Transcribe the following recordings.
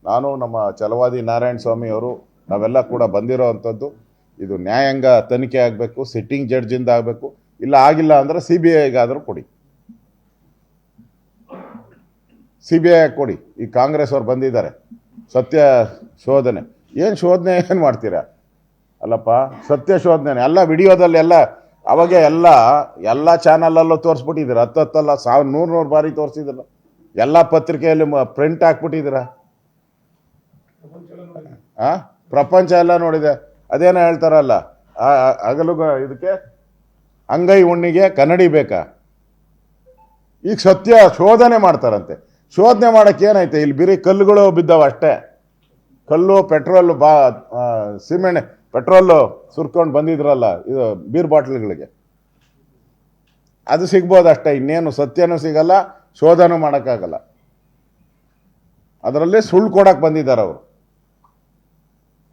ನಾನು ನಮ್ಮ ಛಲವಾದಿ ನಾರಾಯಣ ಸ್ವಾಮಿ ಅವರು ನಾವೆಲ್ಲ ಕೂಡ ಬಂದಿರೋ ಅಂಥದ್ದು. ಇದು ನ್ಯಾಯಾಂಗ ತನಿಖೆ ಆಗಬೇಕು, ಸಿಟ್ಟಿಂಗ್ ಜಡ್ಜಿಂದ ಆಗಬೇಕು. ಇಲ್ಲ ಆಗಿಲ್ಲ ಅಂದರೆ CBIಗಾದರೂ ಕೊಡಿ, CBI ಕೊಡಿ. ಈ ಕಾಂಗ್ರೆಸ್ ಅವ್ರು ಬಂದಿದ್ದಾರೆ, ಸತ್ಯ ಶೋಧನೆ ಏನು ಶೋಧನೆ ಏನು ಮಾಡ್ತೀರಾ? ಅಲ್ಲಪ್ಪ, ಸತ್ಯ ಶೋಧನೆ ಎಲ್ಲ ವಿಡಿಯೋದಲ್ಲಿ ಎಲ್ಲ ಅವಾಗೆ ಎಲ್ಲ ಚಾನಲಲ್ಲೂ ತೋರಿಸ್ಬಿಟ್ಟಿದ್ದೀರ. ಹತ್ತಲ್ಲ 100 ಬಾರಿ ತೋರಿಸಿದ್ರ. ಎಲ್ಲ ಪತ್ರಿಕೆಯಲ್ಲಿ ಪ್ರಿಂಟ್ ಹಾಕ್ಬಿಟ್ಟಿದ್ದೀರ. ಪ್ರಪಂಚ ಎಲ್ಲ ನೋಡಿದೆ. ಅದೇನೋ ಹೇಳ್ತಾರಲ್ಲ, ಹಗಲು ಇದಕ್ಕೆ ಅಂಗೈ ಹುಣ್ಣಿಗೆ ಕನ್ನಡಿ ಬೇಕಾ? ಈಗ ಸತ್ಯ ಶೋಧನೆ ಮಾಡ್ತಾರಂತೆ. ಶೋಧನೆ ಮಾಡೋಕ್ಕೆ ಏನೈತೆ? ಇಲ್ಲಿ ಬಿರಿ ಕಲ್ಲುಗಳು ಬಿದ್ದಾವ ಅಷ್ಟೇ. ಕಲ್ಲು, ಪೆಟ್ರೋಲ್, ಸಿಮೆಂಟ್, ಪೆಟ್ರೋಲು ಸುರ್ಕೊಂಡು ಬಂದಿದ್ರಲ್ಲ ಇದು ಬೀರ್ ಬಾಟ್ಲ್ಗಳಿಗೆ, ಅದು ಸಿಗ್ಬೋದು ಅಷ್ಟೇ. ಇನ್ನೇನು ಸತ್ಯನೂ ಸಿಗಲ್ಲ, ಶೋಧನೂ ಮಾಡೋಕ್ಕಾಗಲ್ಲ. ಅದರಲ್ಲಿ ಸುಳ್ಳು ಕೊಡಕ್ಕೆ ಬಂದಿದ್ದಾರೆ ಅವರು.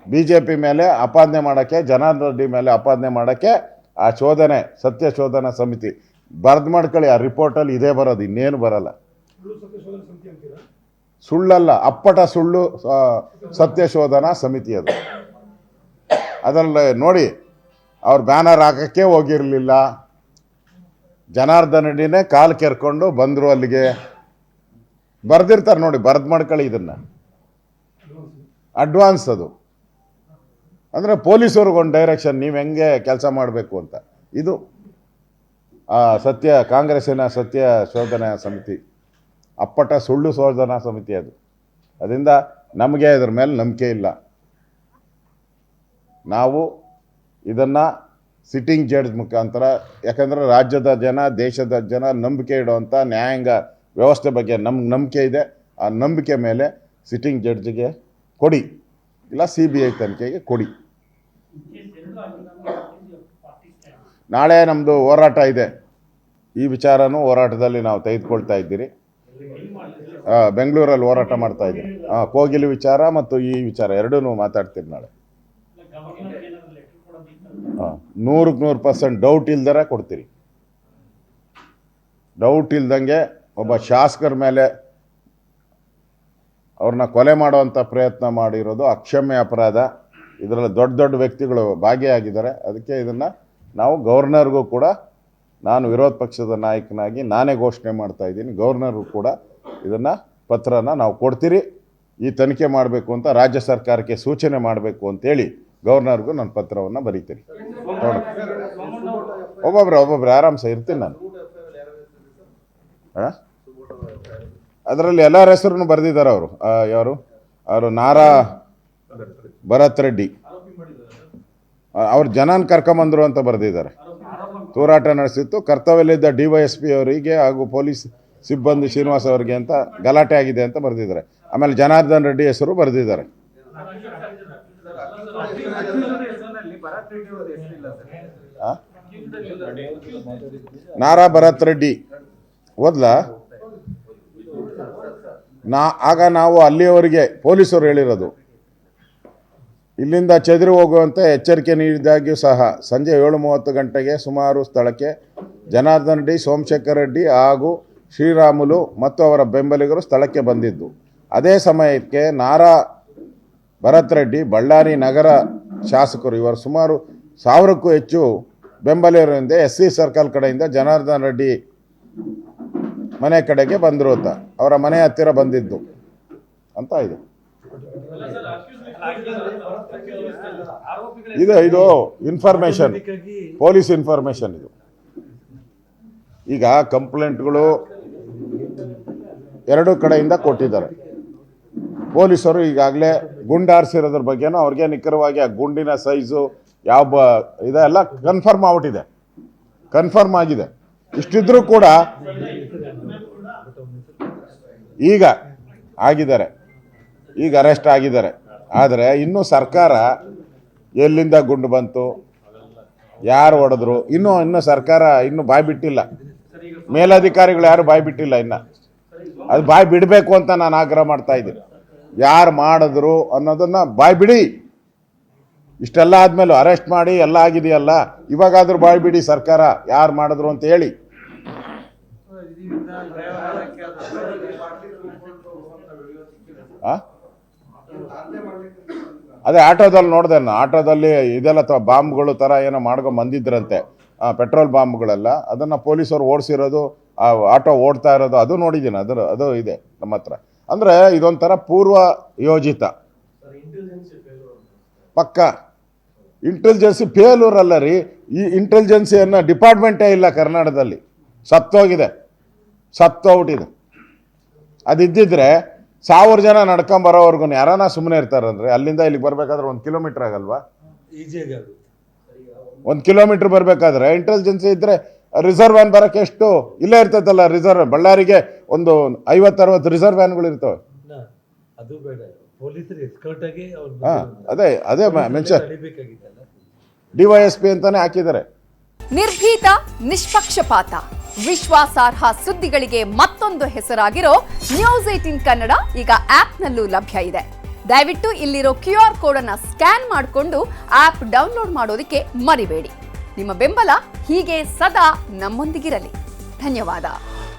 BJP ಮೇಲೆ ಆಪಾದನೆ ಮಾಡೋಕ್ಕೆ, ಜನಾರ್ದನ್ ರೆಡ್ಡಿ ಮೇಲೆ ಆಪಾದನೆ ಮಾಡೋಕ್ಕೆ ಆ ಶೋಧನೆ, ಸತ್ಯ ಶೋಧನಾ ಸಮಿತಿ ಬರೆದು ಮಾಡ್ಕೊಳ್ಳಿ. ಆ ರಿಪೋರ್ಟಲ್ಲಿ ಇದೇ ಬರೋದು, ಇನ್ನೇನು ಬರಲ್ಲ. ಸುಳ್ಳಲ್ಲ, ಅಪ್ಪಟ ಸುಳ್ಳು ಸತ್ಯ ಶೋಧನಾ ಸಮಿತಿ ಅದು. ಅದರಲ್ಲಿ ನೋಡಿ, ಅವ್ರು ಬ್ಯಾನರ್ ಹಾಕೋಕ್ಕೆ ಹೋಗಿರಲಿಲ್ಲ. ಜನಾರ್ದನ್ ರೆಡ್ಡಿನೇ ಕಾಲು ಕೆರ್ಕೊಂಡು ಬಂದರು ಅಲ್ಲಿಗೆ. ಬರೆದಿರ್ತಾರೆ ನೋಡಿ, ಬರೆದು ಮಾಡ್ಕೊಳ್ಳಿ. ಇದನ್ನು ಅಡ್ವಾನ್ಸ್ ಅದು. ಅಂದರೆ ಪೊಲೀಸವ್ರಿಗೊಂದು ಡೈರೆಕ್ಷನ್, ನೀವು ಹೆಂಗೆ ಕೆಲಸ ಮಾಡಬೇಕು ಅಂತ. ಇದು ಕಾಂಗ್ರೆಸ್ಸಿನ ಸತ್ಯ ಶೋಧನಾ ಸಮಿತಿ, ಅಪ್ಪಟ ಸುಳ್ಳು ಶೋಧನಾ ಸಮಿತಿ ಅದು. ಅದರಿಂದ ನಮಗೆ ಇದ್ರ ಮೇಲೆ ನಂಬಿಕೆ ಇಲ್ಲ. ನಾವು ಇದನ್ನು ಸಿಟ್ಟಿಂಗ್ ಜಡ್ಜ್ ಮುಖಾಂತರ, ಯಾಕಂದರೆ ರಾಜ್ಯದ ಜನ, ದೇಶದ ಜನ ನಂಬಿಕೆ ಇಡುವಂಥ ನ್ಯಾಯಾಂಗ ವ್ಯವಸ್ಥೆ ಬಗ್ಗೆ ನಮ್ಗೆ ನಂಬಿಕೆ ಇದೆ. ಆ ನಂಬಿಕೆ ಮೇಲೆ ಸಿಟ್ಟಿಂಗ್ ಜಡ್ಜಿಗೆ ಕೊಡಿ, ಇಲ್ಲ CBI ತನಿಖೆಗೆ ಕೊಡಿ. ನಾಳೆ ನಮ್ಮದು ಹೋರಾಟ ಇದೆ. ಈ ವಿಚಾರನೂ ಹೋರಾಟದಲ್ಲಿ ನಾವು ತೆಗೆದುಕೊಳ್ತಾ ಇದ್ದೀರಿ. ಬೆಂಗಳೂರಲ್ಲಿ ಹೋರಾಟ ಮಾಡ್ತಾ ಇದ್ದೀರಿ. ಕೋಗಿಲು ವಿಚಾರ ಮತ್ತು ಈ ವಿಚಾರ ಎರಡೂ ಮಾತಾಡ್ತೀರಿ ನಾಳೆ. 100% ಡೌಟ್ ಇಲ್ದರ ಕೊಡ್ತೀರಿ. ಡೌಟ್ ಇಲ್ದಂಗೆ ಒಬ್ಬ ಶಾಸಕರ ಮೇಲೆ ಅವ್ರನ್ನ ಕೊಲೆ ಮಾಡುವಂಥ ಪ್ರಯತ್ನ ಮಾಡಿರೋದು ಅಕ್ಷಮ್ಯ ಅಪರಾಧ. ಇದರಲ್ಲಿ ದೊಡ್ಡ ದೊಡ್ಡ ವ್ಯಕ್ತಿಗಳು ಭಾಗಿಯಾಗಿದ್ದಾರೆ. ಅದಕ್ಕೆ ಇದನ್ನು ನಾವು ಗವರ್ನರ್ಗೂ ಕೂಡ, ನಾನು ವಿರೋಧ ಪಕ್ಷದ ನಾಯಕನಾಗಿ ನಾನೇ ಘೋಷಣೆ ಮಾಡ್ತಾ ಇದ್ದೀನಿ, ಗವರ್ನರ್ಗೂ ಕೂಡ ಇದನ್ನು ಪತ್ರನ ನಾವು ಕೊಡ್ತೀರಿ. ಈ ತನಿಖೆ ಮಾಡಬೇಕು ಅಂತ ರಾಜ್ಯ ಸರ್ಕಾರಕ್ಕೆ ಸೂಚನೆ ಮಾಡಬೇಕು ಅಂತೇಳಿ ಗವರ್ನರ್ಗೂ ನಾನು ಪತ್ರವನ್ನು ಬರೀತೀನಿ. ನೋಡಿ, ಒಬ್ಬೊಬ್ರು ಆರಾಮ್ಸೆ ಇರ್ತೀನಿ ನಾನು. ಅದರಲ್ಲಿ ಎಲ್ಲರ ಹೆಸರನ್ನು ಬರೆದಿದ್ದಾರೆ ಅವರು. ಅವರು ನಾರಾ ಭರತ್ ರೆಡ್ಡಿ ಅವ್ರ ಜನನ ಕರ್ಕೊಂಬಂದರು ಅಂತ ಬರೆದಿದ್ದಾರೆ. ತೂರಾಟ ನಡೆಸಿತ್ತು, ಕರ್ತವ್ಯದಲ್ಲಿದ್ದ DYSP ಅವರಿಗೆ ಹಾಗೂ ಪೊಲೀಸ್ ಸಿಬ್ಬಂದಿ ಶ್ರೀನಿವಾಸ್ ಅವರಿಗೆ ಅಂತ ಗಲಾಟೆ ಆಗಿದೆ ಅಂತ ಬರೆದಿದ್ದಾರೆ. ಆಮೇಲೆ ಜನಾರ್ದನ್ ರೆಡ್ಡಿ ಹೆಸರು ಬರೆದಿದ್ದಾರೆ. ನಾರಾ ಭರತ್ ರೆಡ್ಡಿ ಓದ್ಲಾ? ಆಗ ನಾವು ಅಲ್ಲಿಯವರೆಗೆ ಪೊಲೀಸರು ಹೇಳಿರೋದು, ಇಲ್ಲಿಂದ ಚೆದರಿ ಹೋಗುವಂತೆ ಎಚ್ಚರಿಕೆ ನೀಡಿದಾಗ್ಯೂ ಸಹ ಸಂಜೆ 7:30 ಗಂಟೆಗೆ ಸುಮಾರು ಸ್ಥಳಕ್ಕೆ ಜನಾರ್ದನ್ ರೆಡ್ಡಿ, ಸೋಮಶೇಖರ್ ರೆಡ್ಡಿ ಹಾಗೂ ಶ್ರೀರಾಮುಲು ಮತ್ತು ಅವರ ಬೆಂಬಲಿಗರು ಸ್ಥಳಕ್ಕೆ ಬಂದಿದ್ದು. ಅದೇ ಸಮಯಕ್ಕೆ ನಾರಾ ಭರತ್ ರೆಡ್ಡಿ, ಬಳ್ಳಾರಿ ನಗರ ಶಾಸಕರು, ಇವರು ಸುಮಾರು 1000ಕ್ಕೂ ಹೆಚ್ಚು ಬೆಂಬಲಿಗರಿಂದ SC ಸರ್ಕಲ್ ಕಡೆಯಿಂದ ಜನಾರ್ದನ್ ರೆಡ್ಡಿ ಮನೆ ಕಡೆಗೆ ಬಂದರು ಅಂತ, ಅವರ ಮನೆ ಹತ್ತಿರ ಬಂದಿದ್ದು ಅಂತ ಇದೆ. ಇದು ಇನ್ಫಾರ್ಮೇಶನ್, ಪೊಲೀಸ್ ಇನ್ಫಾರ್ಮೇಶನ್ ಇದು. ಈಗ ಕಂಪ್ಲೇಂಟ್ಗಳು ಎರಡೂ ಕಡೆಯಿಂದ ಕೊಟ್ಟಿದ್ದಾರೆ. ಪೊಲೀಸರು ಈಗಾಗಲೇ ಗುಂಡಾರಿಸಿರೋದ್ರ ಬಗ್ಗೆನೂ ಅವ್ರಿಗೆ ನಿಖರವಾಗಿ ಆ ಗುಂಡಿನ ಸೈಜು ಯಾವ ಇದೆಲ್ಲ ಕನ್ಫರ್ಮ್ ಆಗ್ಬಿಟ್ಟಿದೆ, ಕನ್ಫರ್ಮ್ ಆಗಿದೆ. ಇಷ್ಟಿದ್ರೂ ಕೂಡ ಈಗ ಆಗಿದ್ದಾರೆ, ಈಗ ಅರೆಸ್ಟ್ ಆಗಿದ್ದಾರೆ. ಆದರೆ ಇನ್ನೂ ಸರ್ಕಾರ ಎಲ್ಲಿಂದ ಗುಂಡು ಬಂತು, ಯಾರು ಹೊಡೆದ್ರು, ಇನ್ನೂ ಸರ್ಕಾರ ಇನ್ನೂ ಬಾಯಿ ಬಿಟ್ಟಿಲ್ಲ. ಮೇಲಧಿಕಾರಿಗಳು ಯಾರು ಬಾಯಿ ಬಿಟ್ಟಿಲ್ಲ. ಇನ್ನು ಅದು ಬಾಯಿ ಬಿಡಬೇಕು ಅಂತ ನಾನು ಆಗ್ರಹ ಮಾಡ್ತಾ ಇದ್ದೀನಿ. ಯಾರು ಮಾಡಿದ್ರು ಅನ್ನೋದನ್ನ ಬಾಯಿ ಬಿಡಿ. ಇಷ್ಟೆಲ್ಲ ಆದ್ಮೇಲೆ ಅರೆಸ್ಟ್ ಮಾಡಿ ಎಲ್ಲ ಆಗಿದೆಯಲ್ಲ, ಇವಾಗಾದ್ರೂ ಬಾಯಿ ಬಿಡಿ ಸರ್ಕಾರ, ಯಾರು ಮಾಡಿದ್ರು ಅಂತ ಹೇಳಿ. ಅದೇ ಆಟೋದಲ್ಲಿ ನೋಡಿದೆ ನಾನು, ಆಟೋದಲ್ಲಿ ಇದೆಲ್ಲ ಬಾಂಬ್ಗಳು ಥರ ಏನೋ ಮಾಡ್ಕೊಂಡು ಬಂದಿದ್ರಂತೆ, ಪೆಟ್ರೋಲ್ ಬಾಂಬ್ಗಳೆಲ್ಲ. ಅದನ್ನು ಪೊಲೀಸರು ಓಡಿಸಿರೋದು, ಆ ಆಟೋ ಓಡ್ತಾ ಇರೋದು ಅದು ನೋಡಿದ್ದೀನಿ. ಅದು ಇದೆ ನಮ್ಮ ಹತ್ರ. ಅಂದರೆ ಇದೊಂಥರ ಪೂರ್ವ ಯೋಜಿತ ಪಕ್ಕ. ಇಂಟೆಲಿಜೆನ್ಸಿ ಫೇಲ್ಯೂರ್ ಅಲ್ಲ ರೀ, ಈ ಇಂಟೆಲಿಜೆನ್ಸಿ ಅನ್ನೋ ಡಿಪಾರ್ಟ್ಮೆಂಟೇ ಇಲ್ಲ ಕರ್ನಾಟಕದಲ್ಲಿ, ಸತ್ತೋಗ್ಬಿಟ್ಟಿದೆ. ಅದಿದ್ದಿದ್ರೆ 1000 ಜನ ನಡ್ಕೊಂಬರೋವರೆಗೂ ಯಾರನ್ನ ಸುಮ್ಮನೆ ಇರ್ತಾರಂದ್ರೆ, ಅಲ್ಲಿಂದ ಇಲ್ಲಿಗೆ ಬರಬೇಕಾದ್ರೆ 1 ಕಿಲೋಮೀಟರ್ ಆಗಲ್ವಾ? 1 ಕಿಲೋಮೀಟರ್ ಬರಬೇಕಾದ್ರೆ ಇಂಟೆಲಿಜೆನ್ಸಿ ಇದ್ದರೆ ರಿಸರ್ವ್ ವ್ಯಾನ್ ಬರೋಕ್ಕೆ ಎಷ್ಟು ಇಲ್ಲೇ ಇರ್ತೈತಲ್ಲ. ರಿಸರ್ವ್ ಬಳ್ಳಾರಿಗೆ ಒಂದು 50-60 ರಿಸರ್ವ್ ವ್ಯಾನ್ಗಳು ಇರ್ತವೆ. ಅದೇ ಮೆನ್ಷನ್ DYSP ಅಂತಾನೆ ಹಾಕಿದ್ದಾರೆ. ನಿರ್ಭೀತ, ನಿಷ್ಪಕ್ಷಪಾತ, ವಿಶ್ವಾಸಾರ್ಹ ಸುದ್ದಿಗಳಿಗೆ ಮತ್ತೊಂದು ಹೆಸರಾಗಿರೋ ನ್ಯೂಸ್ 18 ಕನ್ನಡ ಈಗ ಆಪ್ನಲ್ಲೂ ಲಭ್ಯ ಇದೆ. ದಯವಿಟ್ಟು ಇಲ್ಲಿರೋ QR ಕೋಡ್ ಅನ್ನ ಸ್ಕ್ಯಾನ್ ಮಾಡಿಕೊಂಡು ಆಪ್ ಡೌನ್ಲೋಡ್ ಮಾಡೋದಕ್ಕೆ ಮರಿಬೇಡಿ. ನಿಮ್ಮ ಬೆಂಬಲ ಹೀಗೆ ಸದಾ ನಮ್ಮೊಂದಿಗಿರಲಿ. ಧನ್ಯವಾದ.